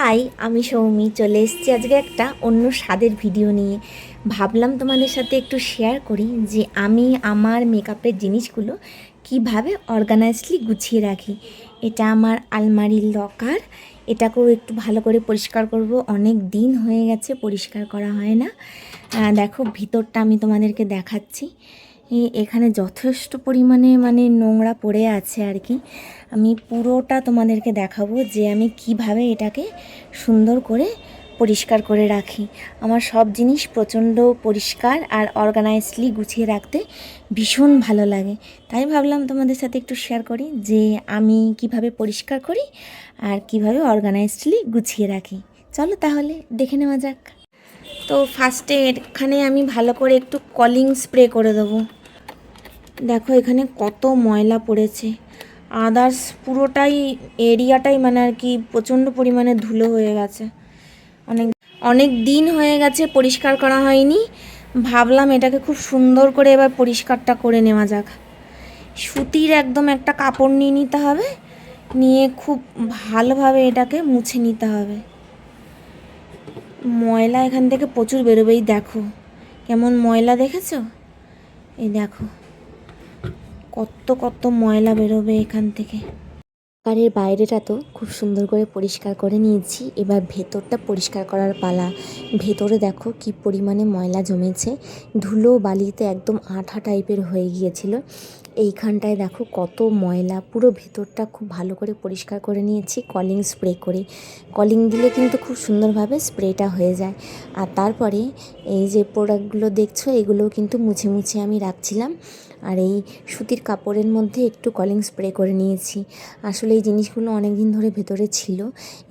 High, আমি সৌমি চলে এসেছি আজকে একটা অন্য স্বাদের ভিডিও নিয়ে। ভাবলাম তোমাদের সাথে একটু শেয়ার করি যে আমি আমার মেকআপের জিনিসগুলো কিভাবে অর্গানাইজলি গুছিয়ে রাখি। এটা আমার আলমারির লকার। এটাকেও একটু ভালো করে পরিষ্কার করব, অনেক দিন হয়ে গেছে পরিষ্কার করা হয় না। দেখো ভিতরটা আমি তোমাদেরকে দেখাচ্ছি। এখানে যথেষ্ট পরিমাণে নোংরা পড়ে আছে আর কি। আমি পুরোটা তোমাদেরকে দেখাবো যে আমি কিভাবে এটাকে সুন্দর করে পরিষ্কার করে রাখি। আমার সব জিনিস প্রচণ্ড পরিষ্কার আর অর্গানাইজলি গুছিয়ে রাখতে ভীষণ ভালো লাগে। তাই ভাবলাম তোমাদের সাথে একটু শেয়ার করি যে আমি কিভাবে পরিষ্কার করি আর কিভাবে অর্গানাইজলি গুছিয়ে রাখি। চলো তাহলে দেখে নেওয়া যাক। তো ফার্স্টে এখানে আমি ভালো করে একটু কলিং স্প্রে করে দেবো। দেখো এখানে কত ময়লা পড়েছে। আদার্স পুরোটাই এরিয়াটাই আর কি প্রচণ্ড পরিমাণে ধুলো হয়ে গেছে। অনেক অনেক দিন হয়ে গেছে পরিষ্কার করা হয়নি। ভাবলাম এটাকে খুব সুন্দর করে এবার পরিষ্কারটা করে নেওয়া যাক। সুতির একদম একটা কাপড় নিয়ে নিতে হবে, নিয়ে খুব ভালোভাবে এটাকে মুছে নিতে হবে। ময়লা এখান থেকে প্রচুর বেরোবেই, দেখো কেমন ময়লা দেখেছো? এই দেখো কত কত ময়লা বেরোবে এখান থেকে। কারের বাইরেটা তো খুব সুন্দর করে পরিষ্কার করে নিয়েছি, এবার ভেতরটা পরিষ্কার করার পালা। ভেতরে দেখো কি পরিমাণে ময়লা জমেছে, ধুলো বালিতে একদম আঠা টাইপের হয়ে গিয়েছিল। এইখানটায় দেখো কত ময়লা, পুরো ভেতরটা খুব ভালো করে পরিষ্কার করে নিয়েছি কলিং স্প্রে করে। কলিং দিলে কিন্তু খুব সুন্দরভাবে স্প্রেটা হয়ে যায়। আর তারপরে এই যে প্রোডাক্টগুলো দেখছো এগুলোও কিন্তু মুছে মুছে আমি রাখছিলাম। আর এই সুতির কাপড়ের মধ্যে একটু কলিং স্প্রে করে নিয়েছি। আসলে এই জিনিসগুলো অনেক দিন ধরে ভেতরে ছিল,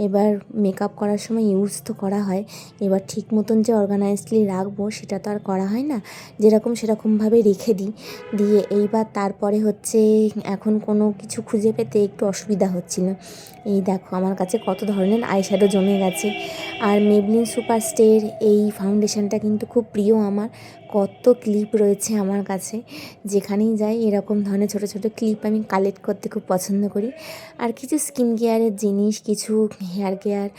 এবার মেকআপ করার সময় ইউজ তো করা হয়, এবার ঠিক মতন যে অর্গানাইজলি রাখবো সেটা তো আর করা হয় না, যেরকম সেরকমভাবে রেখে দিই। দিয়ে এইবার তারপরে হচ্ছে এখন কোনো কিছু খুঁজে পেতে একটু অসুবিধা হচ্ছিল। এই দেখো আমার কাছে কত ধরনের আইশ্যাডো জমে গেছে। আর মেবলিন সুপার স্টের এই ফাউন্ডেশনটা কিন্তু খুব প্রিয় আমার। কত ক্লিপ রয়েছে আমার কাছে, যেখানেই যাই এরকম ধরনের ছোটো ছোটো ক্লিপ আমি কালেক্ট করতে খুব পছন্দ করি। আর কিছু স্কিন কেয়ারের জিনিস, কিছু হেয়ার কেয়ার,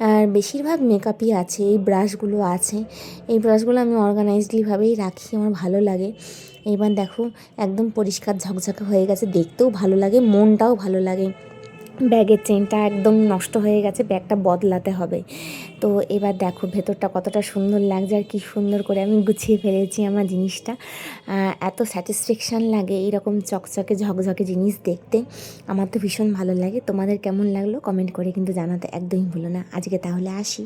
আর বেশিরভাগ মেকআপই আছে। এই ব্রাশগুলো আছে, এই ব্রাশগুলো আমি অর্গানাইজলিভাবেই রাখি, আমার ভালো লাগে। এবার দেখো একদম পরিষ্কার ঝকঝকে হয়ে গেছে, দেখতেও ভালো লাগে, মনটাও ভালো লাগে। ব্যাগের চেনটা একদম নষ্ট হয়ে গেছে, ব্যাগটা বদলাতে হবে। তো এবার দেখো ভেতরটা কতটা সুন্দর লাগছে আর কি সুন্দর করে আমি গুছিয়ে ফেলেছি আমার জিনিসটা। এত স্যাটিসফ্যাকশান লাগে এইরকম চকচকে ঝকঝকে জিনিস দেখতে, আমার তো ভীষণ ভালো লাগে। তোমাদের কেমন লাগলো কমেন্ট করে কিন্তু জানাতে একদমই ভুলো না। আজকে তাহলে আসি।